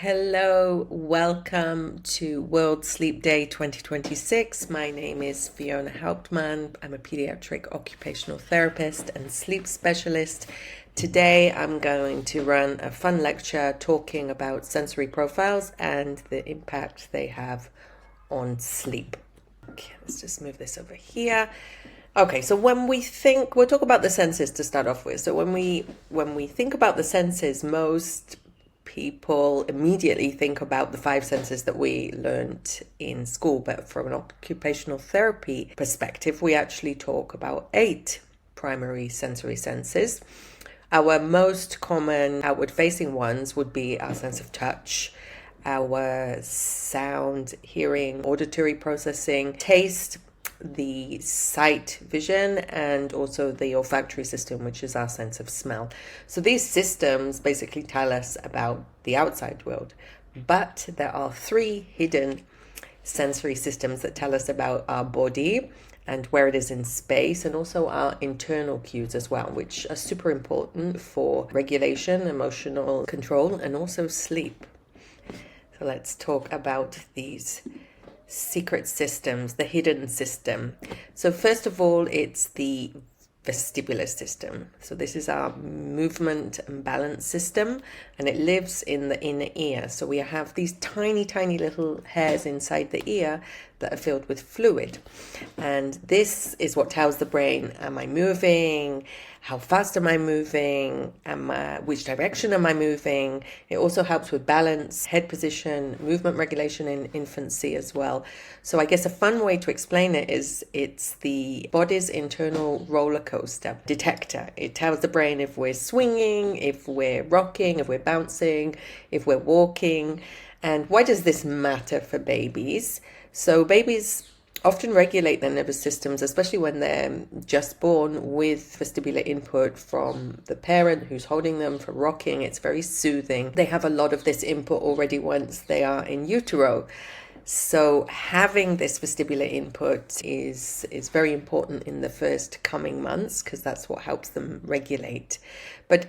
Hello, welcome to World Sleep Day 2026. My name is Fiona Hauptmann. I'm a pediatric occupational therapist and sleep specialist. Today I'm going to run a fun lecture talking about sensory profiles and the impact they have on sleep. Okay, let's just move this over here. Okay, so we'll talk about the senses to start off with. So when we think about the senses, most people immediately think about the five senses that we learned in school, but from an occupational therapy perspective, we actually talk about 8 primary sensory senses. Our most common outward facing ones would be our sense of touch, our sound, hearing, auditory processing, taste, the sight, vision, and also the olfactory system, which is our sense of smell. So these systems basically tell us about the outside world, but there are 3 hidden sensory systems that tell us about our body and where it is in space, and also our internal cues as well, which are super important for regulation, emotional control, and also sleep. So let's talk about these secret systems, the hidden system. So first of all, it's the vestibular system. So this is our movement and balance system, and it lives in the inner ear. So we have these tiny, tiny little hairs inside the ear that are filled with fluid. And this is what tells the brain, am I moving? How fast am I moving? Which direction am I moving? It also helps with balance, head position, movement regulation in infancy as well. So I guess a fun way to explain it is it's the body's internal roller coaster detector. It tells the brain if we're swinging, if we're rocking, if we're bouncing, if we're walking. And why does this matter for babies? So babies often regulate their nervous systems, especially when they're just born, with vestibular input from the parent who's holding them for rocking. It's very soothing. They have a lot of this input already once they are in utero. So having this vestibular input is very important in the first coming months, because that's what helps them regulate. But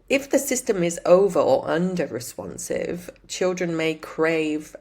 if the system is over or under responsive, children may crave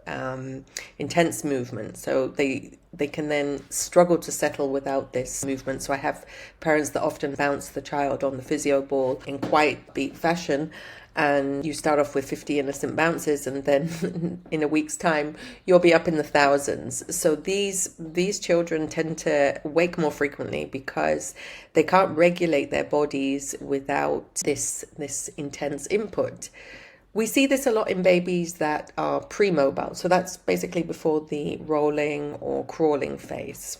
intense movement. So they can then struggle to settle without this movement. So I have parents that often bounce the child on the physio ball in quite beat fashion, and you start off with 50 innocent bounces, and then in a week's time you'll be up in the thousands. So these children tend to wake more frequently because they can't regulate their bodies without this intense input. We see this a lot in babies that are pre-mobile, so that's basically before the rolling or crawling phase.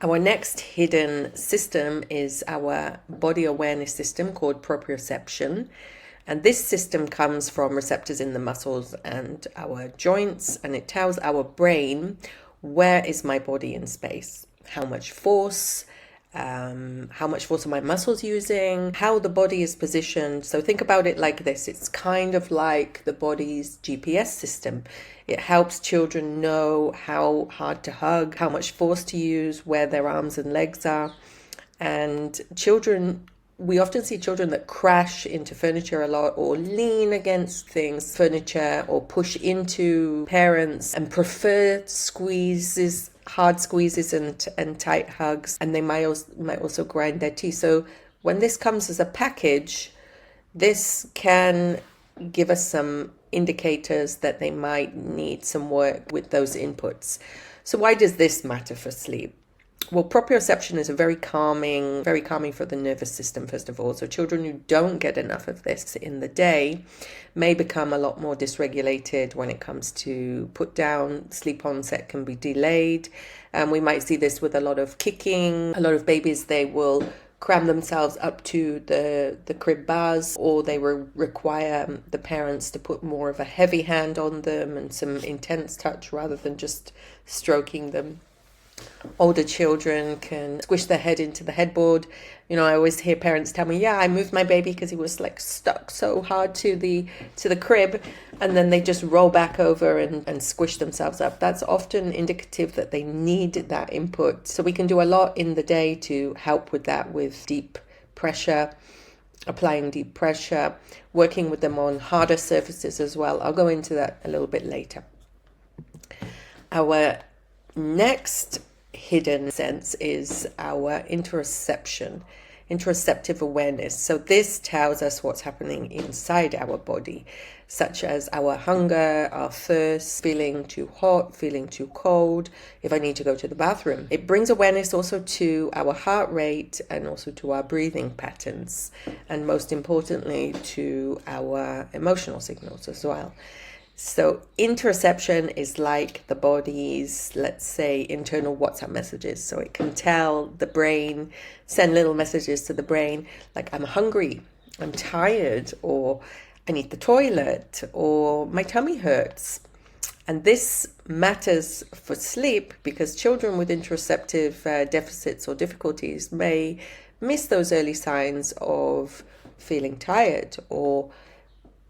Our next hidden system is our body awareness system called proprioception. And this system comes from receptors in the muscles and our joints, and it tells our brain, where is my body in space? How much force are my muscles using? How the body is positioned. So think about it like this. It's kind of like the body's GPS system. It helps children know how hard to hug, how much force to use, where their arms and legs are. And we often see children that crash into furniture a lot, or lean against things, furniture, or push into parents, and prefer hard squeezes and tight hugs, and they might also grind their teeth. So when this comes as a package, this can give us some indicators that they might need some work with those inputs. So why does this matter for sleep? Well, proprioception is very calming for the nervous system, first of all. So children who don't get enough of this in the day may become a lot more dysregulated when it comes to put down. Sleep onset can be delayed. We might see this with a lot of kicking. A lot of babies, they will cram themselves up to the crib bars, or they require the parents to put more of a heavy hand on them and some intense touch rather than just stroking them. Older children can squish their head into the headboard. I always hear parents tell me, I moved my baby because he was like stuck so hard to the crib, and then they just roll back over and squish themselves up. That's often indicative that they need that input. So we can do a lot in the day to help with that, with deep pressure, applying deep pressure, working with them on harder surfaces as well. I'll go into that a little bit later. Our next hidden sense is our interoceptive awareness. So this tells us what's happening inside our body, such as our hunger, our thirst, feeling too hot, feeling too cold, if I need to go to the bathroom. It brings awareness also to our heart rate and also to our breathing patterns, and most importantly to our emotional signals as well. So interoception is like the body's, let's say, internal WhatsApp messages. So it can tell the brain, send little messages to the brain like, I'm hungry, I'm tired, or I need the toilet, or my tummy hurts. And this matters for sleep because children with interoceptive deficits or difficulties may miss those early signs of feeling tired, or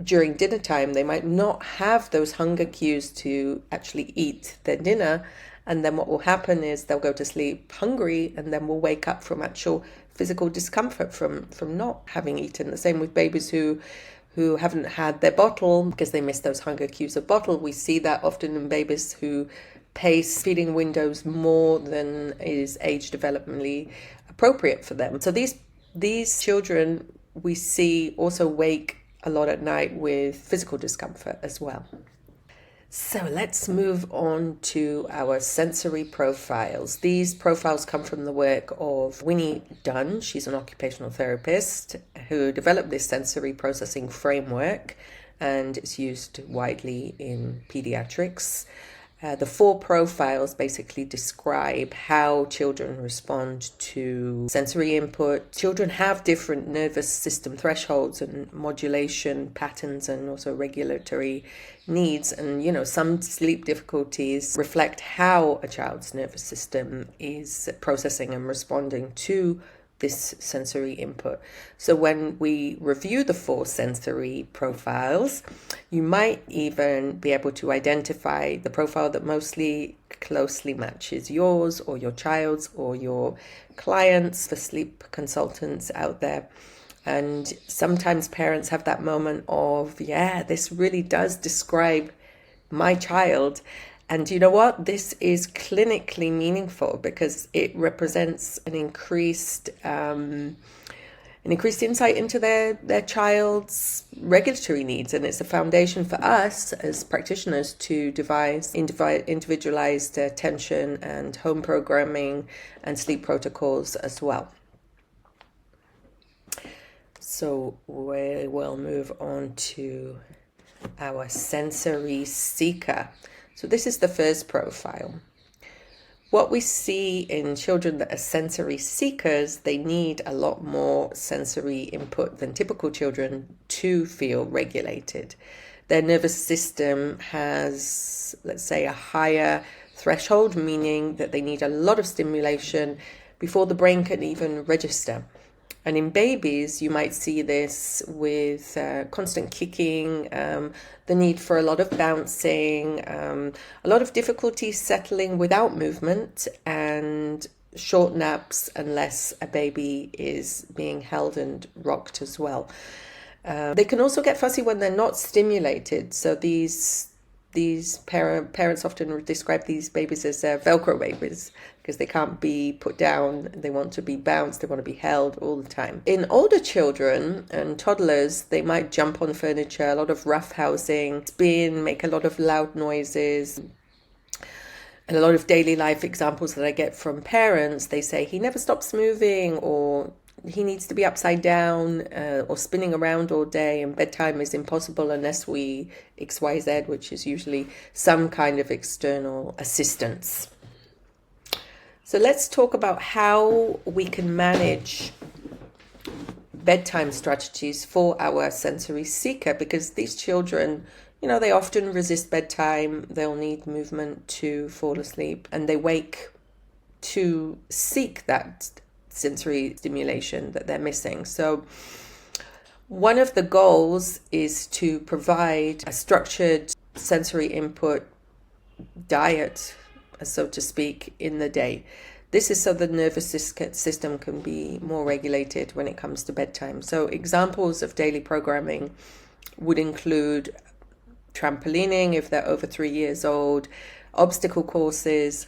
during dinner time, they might not have those hunger cues to actually eat their dinner. And then what will happen is they'll go to sleep hungry and then will wake up from actual physical discomfort from not having eaten. The same with babies who haven't had their bottle because they miss those hunger cues of bottle. We see that often in babies who pace feeding windows more than is age developmentally appropriate for them. So these children we see also wake a lot at night with physical discomfort as well. So let's move on to our sensory profiles. These profiles come from the work of Winnie Dunn. She's an occupational therapist who developed this sensory processing framework, and it's used widely in pediatrics. The 4 profiles basically describe how children respond to sensory input. Children have different nervous system thresholds and modulation patterns and also regulatory needs. And, some sleep difficulties reflect how a child's nervous system is processing and responding to this sensory input. So when we review the 4 sensory profiles, you might even be able to identify the profile that mostly closely matches yours or your child's or your clients, for sleep consultants out there. And sometimes parents have that moment of, yeah, this really does describe my child. And you know what? This is clinically meaningful because it represents an increased insight into their child's regulatory needs. And it's a foundation for us as practitioners to devise individualized attention and home programming and sleep protocols as well. So we will move on to our sensory seeker. So this is the first profile. What we see in children that are sensory seekers, they need a lot more sensory input than typical children to feel regulated. Their nervous system has, let's say, a higher threshold, meaning that they need a lot of stimulation before the brain can even register. And in babies, you might see this with constant kicking, the need for a lot of bouncing, a lot of difficulty settling without movement, and short naps unless a baby is being held and rocked as well. They can also get fussy when they're not stimulated. So these parents often describe these babies as Velcro babies because they can't be put down. They want to be bounced. They want to be held all the time. In older children and toddlers, they might jump on furniture, a lot of roughhousing, spin, make a lot of loud noises. And a lot of daily life examples that I get from parents, they say he never stops moving, or he needs to be upside down, or spinning around all day, and bedtime is impossible unless we XYZ, which is usually some kind of external assistance. So let's talk about how we can manage bedtime strategies for our sensory seeker, because these children, they often resist bedtime. They'll need movement to fall asleep, and they wake to seek that sensory stimulation that they're missing. So one of the goals is to provide a structured sensory input diet, so to speak, in the day. This is so the nervous system can be more regulated when it comes to bedtime. So examples of daily programming would include trampolining if they're over 3 years old, obstacle courses.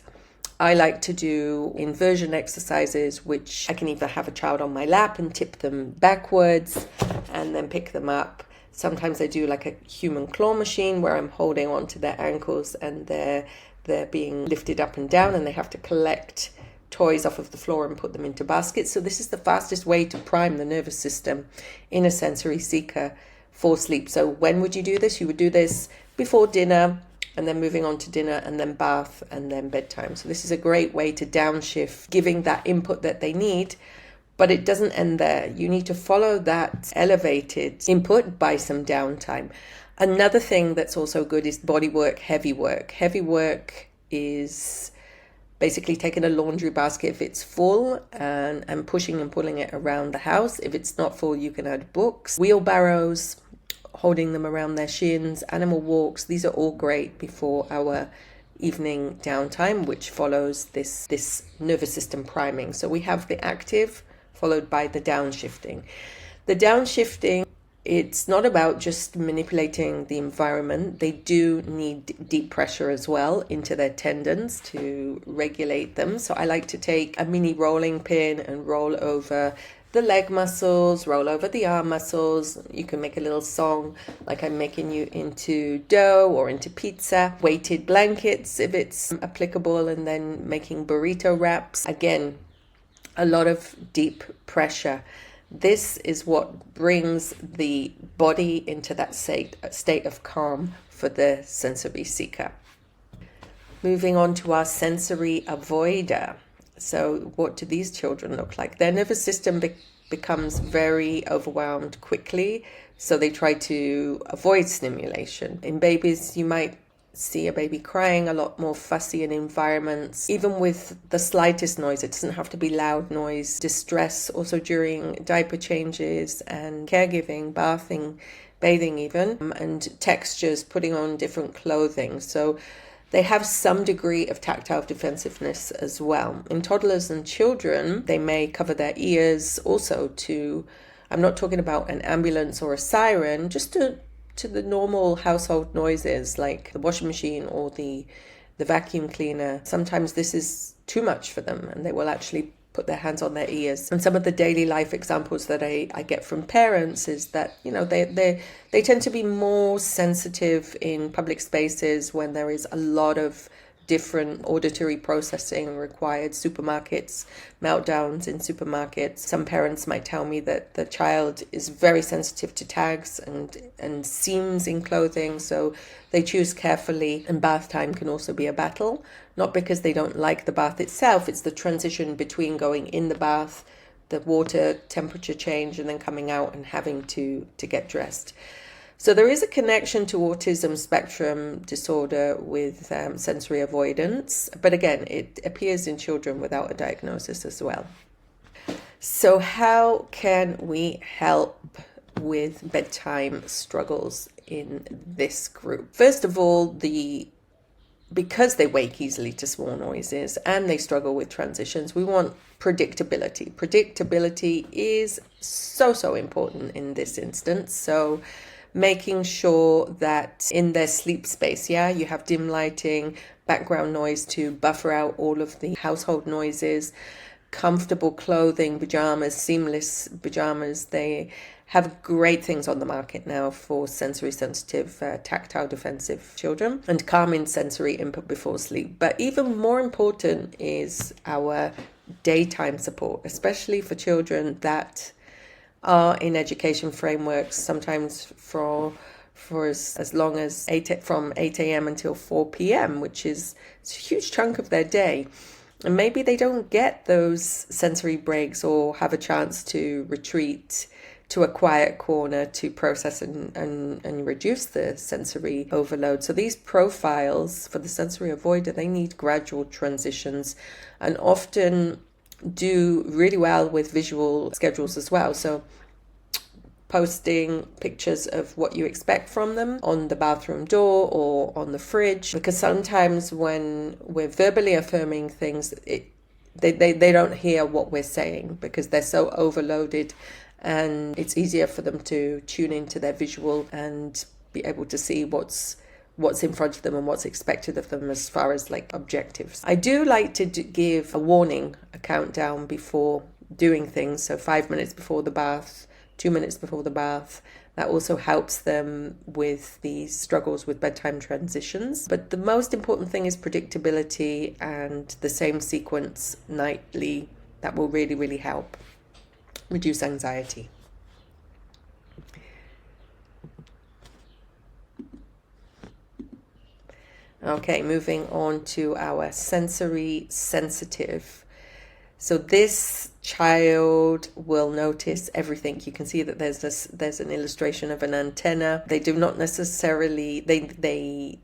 I like to do inversion exercises, which I can either have a child on my lap and tip them backwards and then pick them up. Sometimes I do like a human claw machine where I'm holding onto their ankles and they're being lifted up and down, and they have to collect toys off of the floor and put them into baskets. So this is the fastest way to prime the nervous system in a sensory seeker for sleep. So when would you do this? You would do this before dinner, and then moving on to dinner, and then bath, and then bedtime. So this is a great way to downshift, giving that input that they need. But it doesn't end there. You need to follow that elevated input by some downtime. Another thing that's also good is body work, heavy work. Heavy work is basically taking a laundry basket if it's full and pushing and pulling it around the house. If it's not full, you can add books, wheelbarrows, holding them around their shins, animal walks. These are all great before our evening downtime, which follows this nervous system priming. So we have the active followed by the downshifting. The downshifting, it's not about just manipulating the environment. They do need deep pressure as well into their tendons to regulate them. So I like to take a mini rolling pin and roll over the leg muscles, roll over the arm muscles. You can make a little song like I'm making you into dough or into pizza. Weighted blankets if it's applicable, and then making burrito wraps. Again, a lot of deep pressure. This is what brings the body into that state of calm for the sensory seeker. Moving on to our sensory avoider. So what do these children look like? Their nervous system becomes very overwhelmed quickly, so they try to avoid stimulation. In babies, you might see a baby crying, a lot more fussy in environments, even with the slightest noise. It doesn't have to be loud noise. Distress also during diaper changes and caregiving, bathing even, and textures, putting on different clothing. So they have some degree of tactile defensiveness as well. In toddlers and children, they may cover their ears also to, I'm not talking about an ambulance or a siren, just to the normal household noises like the washing machine or the vacuum cleaner. Sometimes this is too much for them and they will actually put their hands on their ears. And some of the daily life examples that I get from parents is that, they tend to be more sensitive in public spaces when there is a lot of different auditory processing required. Supermarkets, meltdowns in supermarkets. Some parents might tell me that the child is very sensitive to tags and seams in clothing, so they choose carefully. And bath time can also be a battle, not because they don't like the bath itself, it's the transition between going in the bath, the water temperature change, and then coming out and having to get dressed. So there is a connection to autism spectrum disorder with sensory avoidance, but again, it appears in children without a diagnosis as well. So how can we help with bedtime struggles in this group? First of all, because they wake easily to small noises and they struggle with transitions, we want predictability. Predictability is so important in this instance. So making sure that in their sleep space, you have dim lighting, background noise to buffer out all of the household noises, comfortable clothing, pajamas, seamless pajamas. They have great things on the market now for sensory sensitive, tactile defensive children, and calming sensory input before sleep. But even more important is our daytime support, especially for children that are in education frameworks, sometimes for as long as from 8 a.m. until 4 p.m., which is a huge chunk of their day. And maybe they don't get those sensory breaks or have a chance to retreat to a quiet corner to process and reduce the sensory overload. So these profiles for the sensory avoider, they need gradual transitions and often do really well with visual schedules as well. So posting pictures of what you expect from them on the bathroom door or on the fridge, because sometimes when we're verbally affirming things, they don't hear what we're saying because they're so overloaded, and it's easier for them to tune into their visual and be able to see what's in front of them and what's expected of them as far as like objectives. I do like to give a warning, a countdown before doing things. So 5 minutes before the bath, 2 minutes before the bath. That also helps them with these struggles with bedtime transitions. But the most important thing is predictability and the same sequence nightly. That will really, really help reduce anxiety. Okay, moving on to our sensory sensitive. So this child will notice everything. You can see that there's an illustration of an antenna. They do not necessarily, they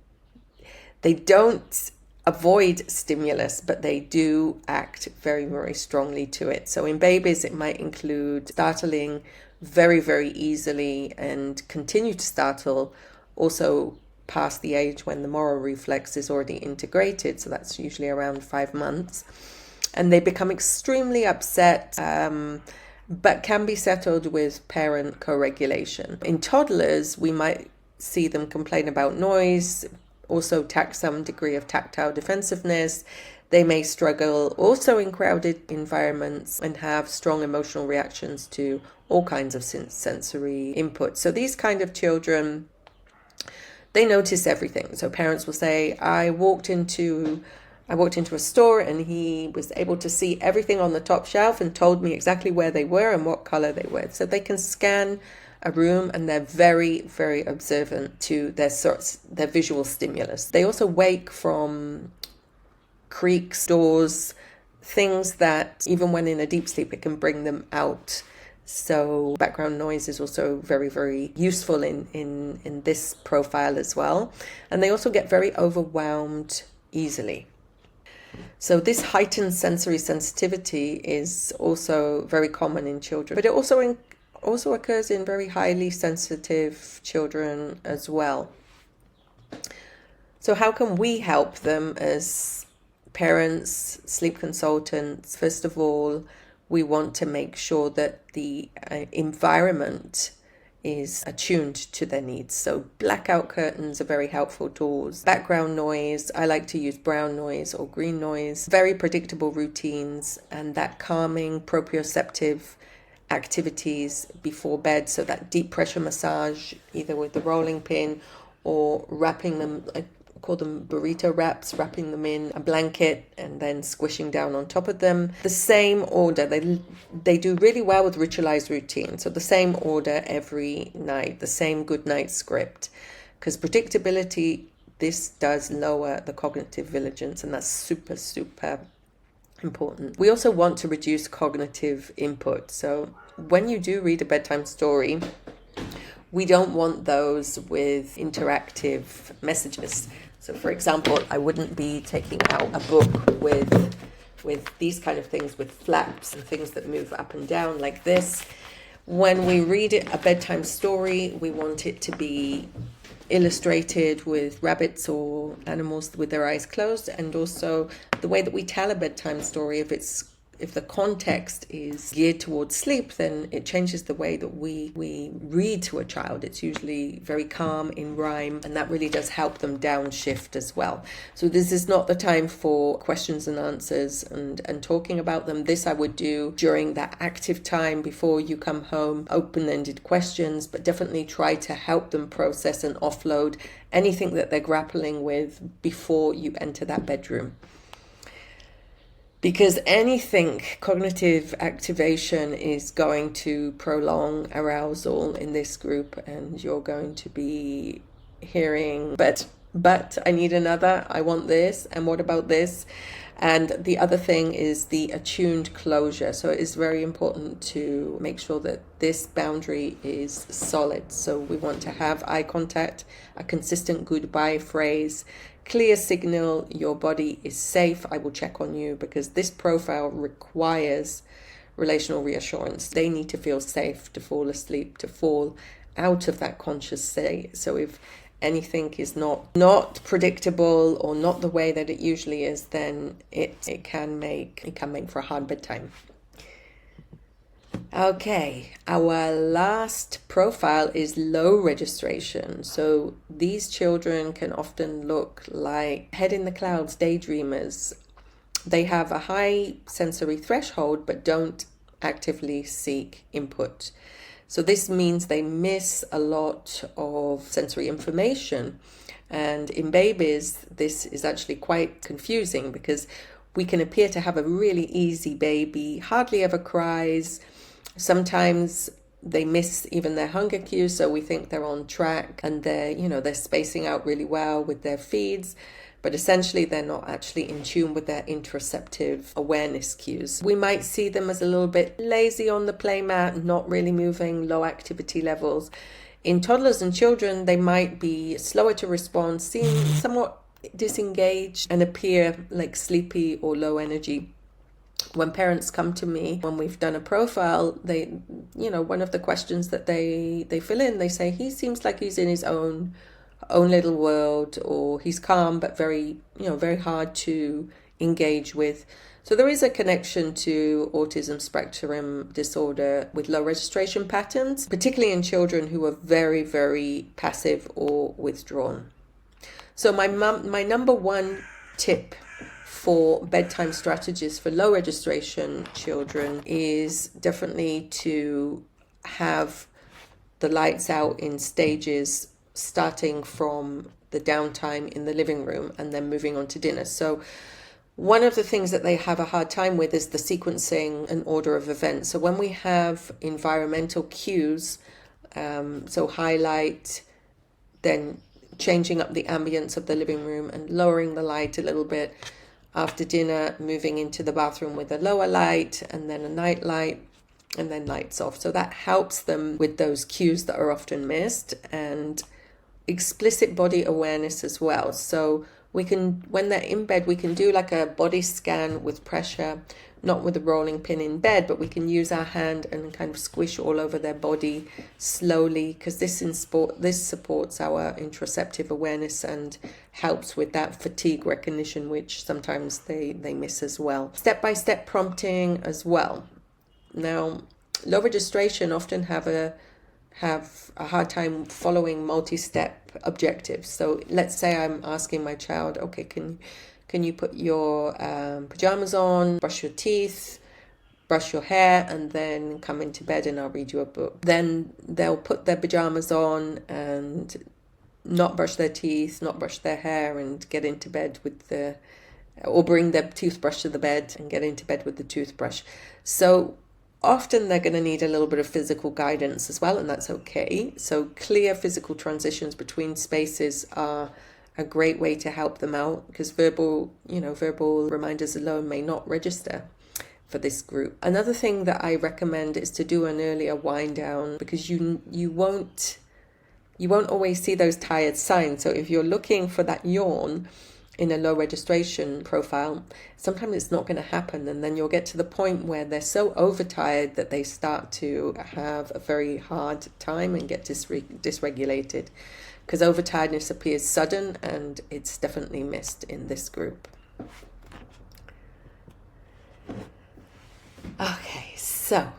don't avoid stimulus, but they do act very, very strongly to it. So in babies, it might include startling very, very easily and continue to startle also past the age when the Moro reflex is already integrated. So that's usually around 5 months. And they become extremely upset, but can be settled with parent co-regulation. In toddlers, we might see them complain about noise, also some degree of tactile defensiveness. They may struggle also in crowded environments and have strong emotional reactions to all kinds of sensory input. So these kind of children, they notice everything. So parents will say, I walked into a store and he was able to see everything on the top shelf and told me exactly where they were and what color they were. So they can scan a room and they're very, very observant to their visual stimulus. They also wake from creaks, doors, things that even when in a deep sleep, it can bring them out. So background noise is also very, very useful in this profile as well. And they also get very overwhelmed easily. So this heightened sensory sensitivity is also very common in children, but it also occurs in very highly sensitive children as well. So how can we help them as parents, sleep consultants? First of all, we want to make sure that the environment is attuned to their needs. So blackout curtains are very helpful tools. Background noise, I like to use brown noise or green noise. Very predictable routines and that calming proprioceptive activities before bed. So that deep pressure massage, either with the rolling pin or wrapping them, I call them burrito wraps, wrapping them in a blanket and then squishing down on top of them. The same order, they do really well with ritualized routine. So the same order every night, the same good night script. Because predictability, this does lower the cognitive vigilance, and that's super, super important. We also want to reduce cognitive input. So when you do read a bedtime story, we don't want those with interactive messages. So for example, I wouldn't be taking out a book with these kind of things, with flaps and things that move up and down like this. When we read a bedtime story, we want it to be illustrated with rabbits or animals with their eyes closed, and also the way that we tell a bedtime story, if the context is geared towards sleep, then it changes the way that we read to a child. It's usually very calm in rhyme, and that really does help them downshift as well. So this is not the time for questions and answers and talking about them. This I would do during that active time before you come home, open-ended questions, but definitely try to help them process and offload anything that they're grappling with before you enter that bedroom. Because anything, cognitive activation is going to prolong arousal in this group, and you're going to be hearing, but I need another, I want this, and what about this? And the other thing is the attuned closure. So it is very important to make sure that this boundary is solid. So we want to have eye contact, a consistent goodbye phrase, clear signal, your body is safe, I will check on you, because this profile requires relational reassurance. They need to feel safe to fall asleep, to fall out of that conscious state. So if anything is not predictable or not the way that it usually is, then it can make for a hard bedtime. Okay, our last profile is low registration. So these children can often look like head in the clouds, daydreamers. They have a high sensory threshold but don't actively seek input. So this means they miss a lot of sensory information. And in babies, this is actually quite confusing because we can appear to have a really easy baby, hardly ever cries. Sometimes they miss even their hunger cues, so we think they're on track and they're spacing out really well with their feeds. But essentially, they're not actually in tune with their interoceptive awareness cues. We might see them as a little bit lazy on the playmat, not really moving, low activity levels. In toddlers and children, they might be slower to respond, seem somewhat disengaged, and appear like sleepy or low energy. When parents come to me, when we've done a profile, one of the questions that they fill in, they say, he seems like he's in his own little world, or he's calm but very hard to engage with. So there is a connection to autism spectrum disorder with low registration patterns, particularly in children who are very, very passive or withdrawn. So my number one tip for bedtime strategies for low registration children is definitely to have the lights out in stages, starting from the downtime in the living room and then moving on to dinner. So one of the things that they have a hard time with is the sequencing and order of events. So when we have environmental cues, so highlight, then changing up the ambience of the living room and lowering the light a little bit. After dinner, moving into the bathroom with a lower light and then a night light and then lights off. So that helps them with those cues that are often missed, and explicit body awareness as well. So we can, when they're in bed, we can do like a body scan with pressure, not with a rolling pin in bed, but we can use our hand and kind of squish all over their body slowly, because this supports our interoceptive awareness and helps with that fatigue recognition, which sometimes they miss as well. Step-by-step prompting as well. Now, low registration often have a hard time following multi-step objectives. So let's say I'm asking my child, okay, can you put your pajamas on, brush your teeth, brush your hair, and then come into bed and I'll read you a book. Then they'll put their pajamas on and not brush their teeth, not brush their hair, and get into bed or bring their toothbrush to the bed and get into bed with the toothbrush. So often they're going to need a little bit of physical guidance as well, and that's okay. So clear physical transitions between spaces are a great way to help them out, because verbal reminders alone may not register for this group. Another thing that I recommend is to do an earlier wind down, because you won't always see those tired signs. So if you're looking for that yawn in a low registration profile, sometimes it's not going to happen, and then you'll get to the point where they're so overtired that they start to have a very hard time and get dysregulated, because overtiredness appears sudden and it's definitely missed in this group. Okay, so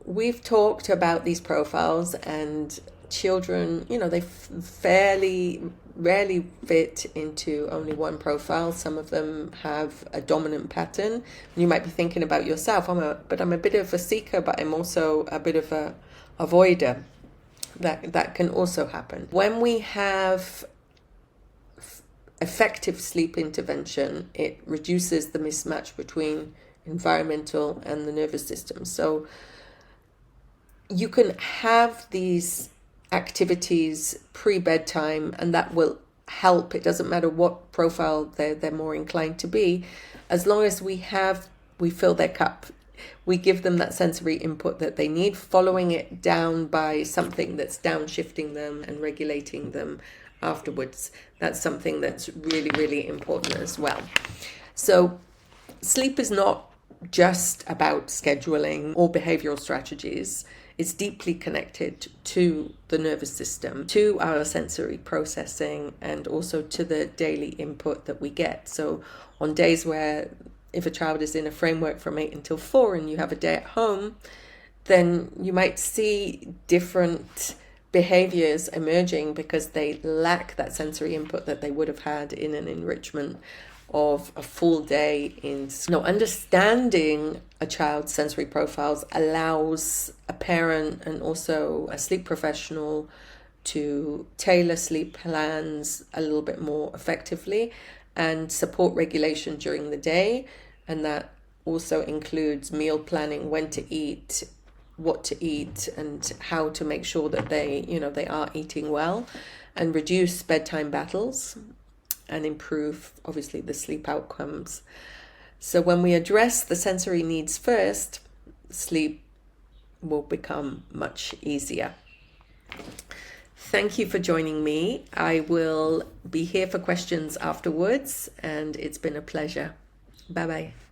we've talked about these profiles, and children, they fairly rarely fit into only one profile. Some of them have a dominant pattern. You might be thinking about yourself, I'm a bit of a seeker, but I'm also a bit of a avoider. That can also happen. When we have effective sleep intervention, it reduces the mismatch between environmental and the nervous system. So you can have these activities pre-bedtime, and that will help. It doesn't matter what profile they're more inclined to be, as long as we fill their cup. We give them that sensory input that they need, following it down by something that's downshifting them and regulating them afterwards. That's something that's really, really important as well. So sleep is not just about scheduling or behavioral strategies. is deeply connected to the nervous system, to our sensory processing, and also to the daily input that we get. So on days where, if a child is in a framework from 8 until 4 and you have a day at home, then you might see different behaviors emerging because they lack that sensory input that they would have had in an enrichment of a full day in school. Understanding a child's sensory profiles allows a parent and also a sleep professional to tailor sleep plans a little bit more effectively and support regulation during the day. And that also includes meal planning, when to eat, what to eat, and how to make sure that they are eating well, and reduce bedtime battles and improve, obviously, the sleep outcomes. So when we address the sensory needs first, sleep will become much easier. Thank you for joining me. I will be here for questions afterwards, and it's been a pleasure. Bye-bye.